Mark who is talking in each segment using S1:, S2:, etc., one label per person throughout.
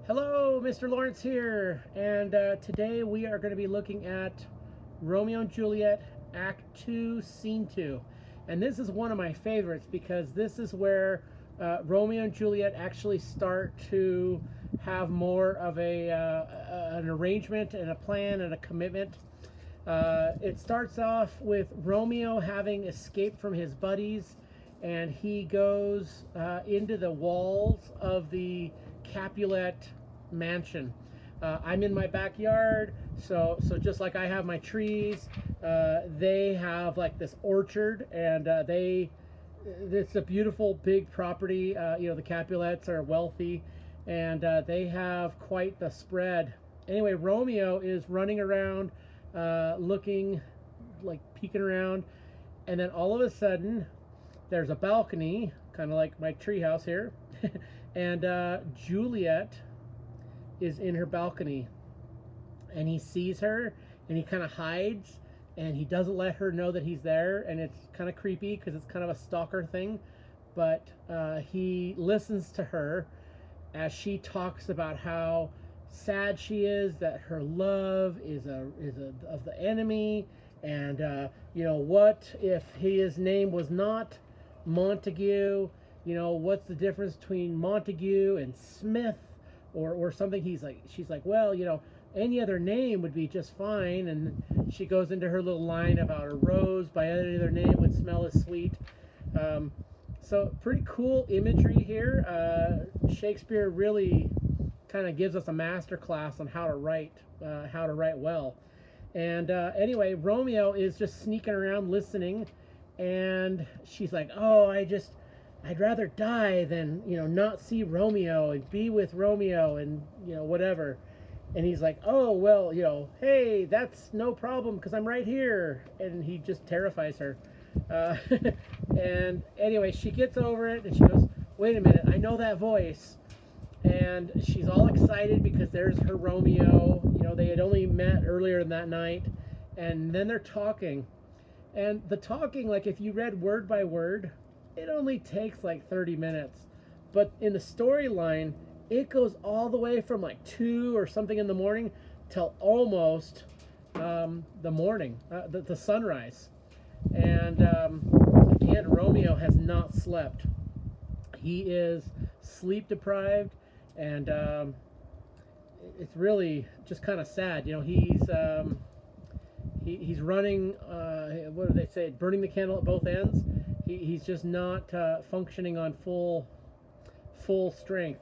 S1: Hello, Mr. Lawrence here, and today we are going to be looking at Romeo and Juliet, Act 2, Scene 2. And this is one of my favorites because this is where Romeo and Juliet actually start to have more of an arrangement and a plan and a commitment. It starts off with Romeo having escaped from his buddies, and he goes into the walls of the Capulet mansion. I'm in my backyard, so just like I have my trees, they have like this orchard, and it's a beautiful big property. The Capulets are wealthy, and they have quite the spread. Anyway, Romeo is running around, looking, like peeking around, and then all of a sudden, there's a balcony, kind of like my treehouse here, and Juliet is in her balcony, and he sees her, and he kind of hides, and he doesn't let her know that he's there, and it's kind of creepy because it's kind of a stalker thing, but he listens to her as she talks about how sad she is that her love is of the enemy, and what if his name was not Montague? What's the difference between Montague and Smith, or something? She's like, well, any other name would be just fine. And she goes into her little line about a rose by any other name would smell as sweet. So pretty cool imagery here. Shakespeare really kind of gives us a master class on how to write well. And anyway, Romeo is just sneaking around listening, and she's like, oh, I'd rather die than, not see Romeo and be with Romeo and, whatever. And he's like, oh, well, hey, that's no problem because I'm right here. And he just terrifies her. And anyway, she gets over it and she goes, wait a minute, I know that voice. And she's all excited because there's her Romeo. They had only met earlier that night. And then they're talking. And the talking, like if you read word by word, it only takes like 30 minutes. But in the storyline, it goes all the way from like 2 or something in the morning till almost the morning, the sunrise. And again, Romeo has not slept. He is sleep deprived, and it's really just kind of sad. He's running, what do they say, burning the candle at both ends. He's just not functioning on full strength.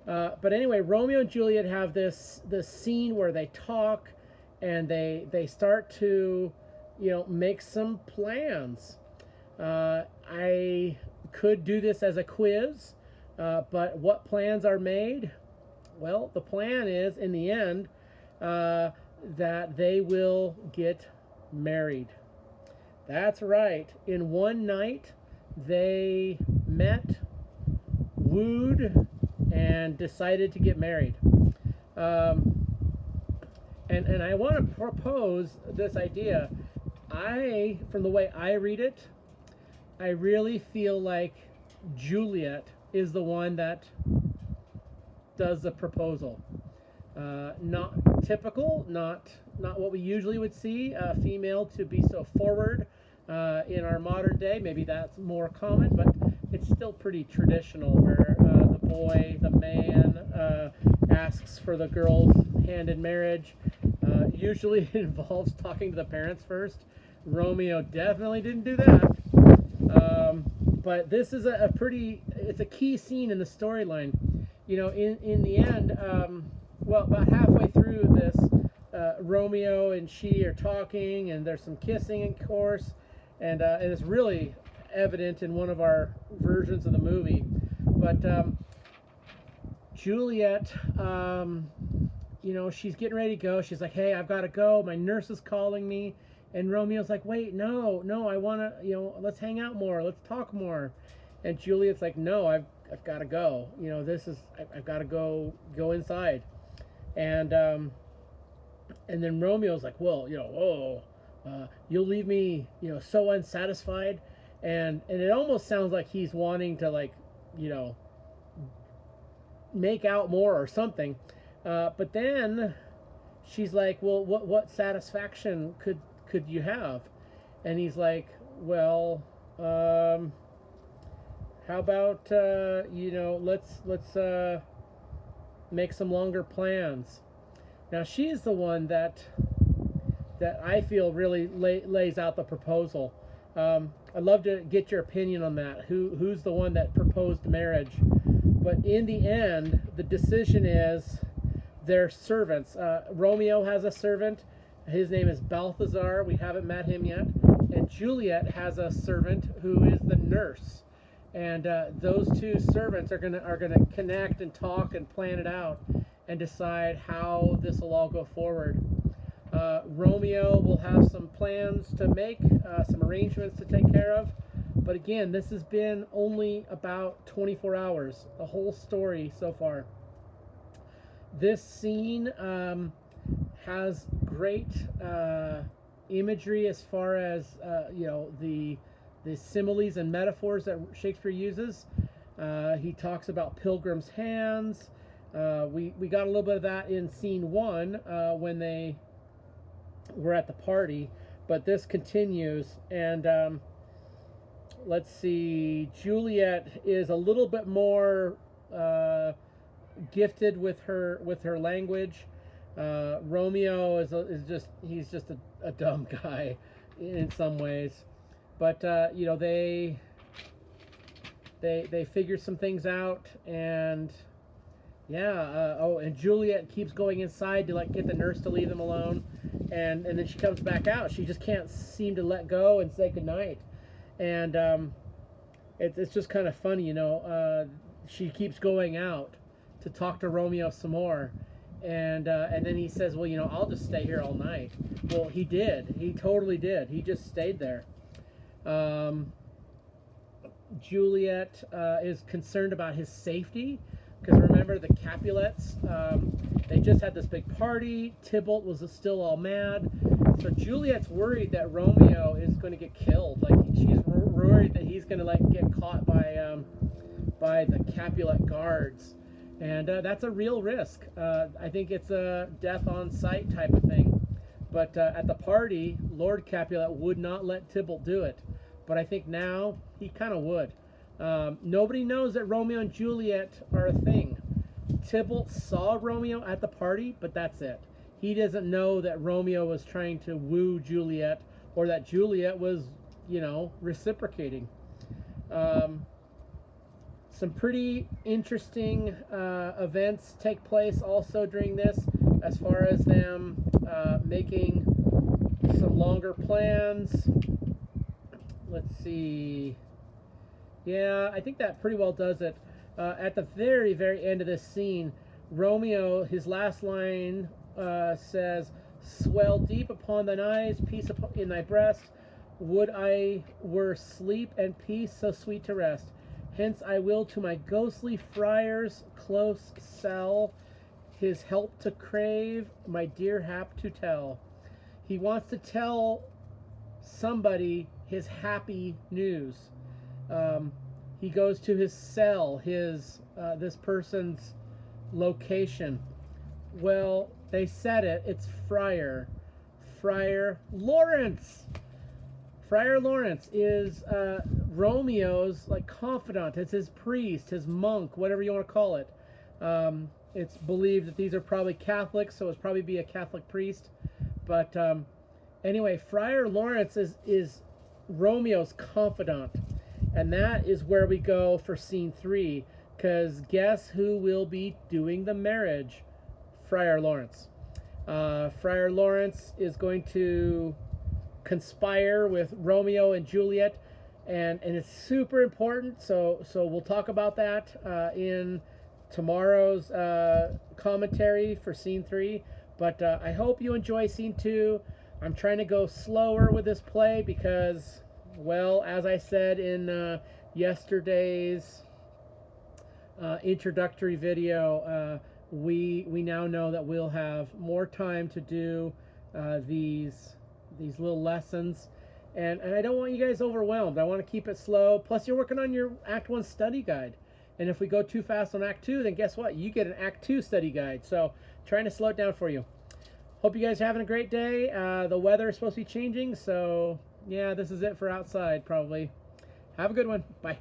S1: But anyway, Romeo and Juliet have this scene where they talk, and they start to make some plans. I could do this as a quiz, but what plans are made? Well, the plan is, in the end, that they will get married. That's right. In one night, they met, wooed, and decided to get married. And I want to propose this idea. From the way I read it, I really feel like Juliet is the one that does the proposal. Not typical, not what we usually would see a female to be so forward in our modern day. Maybe that's more common, but it's still pretty traditional, where the man asks for the girl's hand in marriage. Usually it involves talking to the parents first. Romeo definitely didn't do that. But this is it's a key scene in the storyline. In the end, about halfway through this, Romeo and she are talking, and there's some kissing, of course, and it's really evident in one of our versions of the movie. But Juliet, she's getting ready to go. She's like, hey, I've got to go. My nurse is calling me. And Romeo's like, wait, no, I want to, let's hang out more. Let's talk more. And Juliet's like, no, I've got to go. I've got to go inside. And then Romeo's like, well, you'll leave me, so unsatisfied. And it almost sounds like he's wanting to, like, make out more or something. But then she's like, well, what satisfaction could you have? And he's like, well, how about let's make some longer plans. Now she's the one that I feel really lays out the proposal. I'd love to get your opinion on that. Who's the one that proposed marriage? But in the end, the decision is their servants. Romeo has a servant. His name is Balthazar. We haven't met him yet. And Juliet has a servant who is the nurse. And those two servants are gonna connect and talk and plan it out and decide how this will all go forward. Romeo will have some plans to make, some arrangements to take care of. But again, this has been only about 24 hours, the whole story so far. This scene has great imagery as far as the similes and metaphors that Shakespeare uses. He talks about pilgrims' hands. We got a little bit of that in scene 1 when they were at the party, but this continues. And let's see, Juliet is a little bit more gifted with her language. Romeo is just a dumb guy in some ways, but they figure some things out. And and Juliet keeps going inside to get the nurse to leave them alone, and then she comes back out. She just can't seem to let go and say goodnight. And it's just kind of funny, she keeps going out to talk to Romeo some more, and then he says, well, I'll just stay here all night. Well, he did. He totally did. He just stayed there. Juliet is concerned about his safety, because remember, the Capulets, they just had this big party. Tybalt was still all mad. So Juliet's worried that Romeo is going to get killed. She's worried that he's going to get caught by the Capulet guards. And that's a real risk. I think it's a death on sight type of thing. But at the party, Lord Capulet would not let Tybalt do it. But I think now he kind of would. Nobody knows that Romeo and Juliet are a thing. Tybalt saw Romeo at the party, but that's it. He doesn't know that Romeo was trying to woo Juliet, or that Juliet was, reciprocating. Some pretty interesting events take place also during this, as far as them making some longer plans. Let's see. Yeah, I think that pretty well does it. At the very, very end of this scene, Romeo, his last line says, "Swell deep upon thine eyes, peace in thy breast. Would I were sleep and peace so sweet to rest. Hence I will to my ghostly friar's close cell, his help to crave, my dear hap to tell." He wants to tell somebody his happy news. He goes to his cell, this person's location. Well, they said it. It's Friar Lawrence. Friar Lawrence is Romeo's confidant. It's his priest, his monk, whatever you want to call it. It's believed that these are probably Catholics, so it's probably be a Catholic priest. But anyway, Friar Lawrence is Romeo's confidant. And that is where we go for scene 3, because guess who will be doing the marriage? Friar Lawrence. Friar Lawrence is going to conspire with Romeo and Juliet, and it's super important. So we'll talk about that in tomorrow's commentary for scene 3. But I hope you enjoy scene 2. I'm trying to go slower with this play because, well, as I said in yesterday's introductory video, we now know that we'll have more time to do these little lessons, and I don't want you guys overwhelmed. I want to keep it slow. Plus, you're working on your Act 1 study guide, And if we go too fast on Act 2, then guess what? You get an Act 2 study guide. So trying to slow it down for you. Hope you guys are having a great day. The weather is supposed to be changing, so yeah, this is it for outside probably. Have a good one. Bye.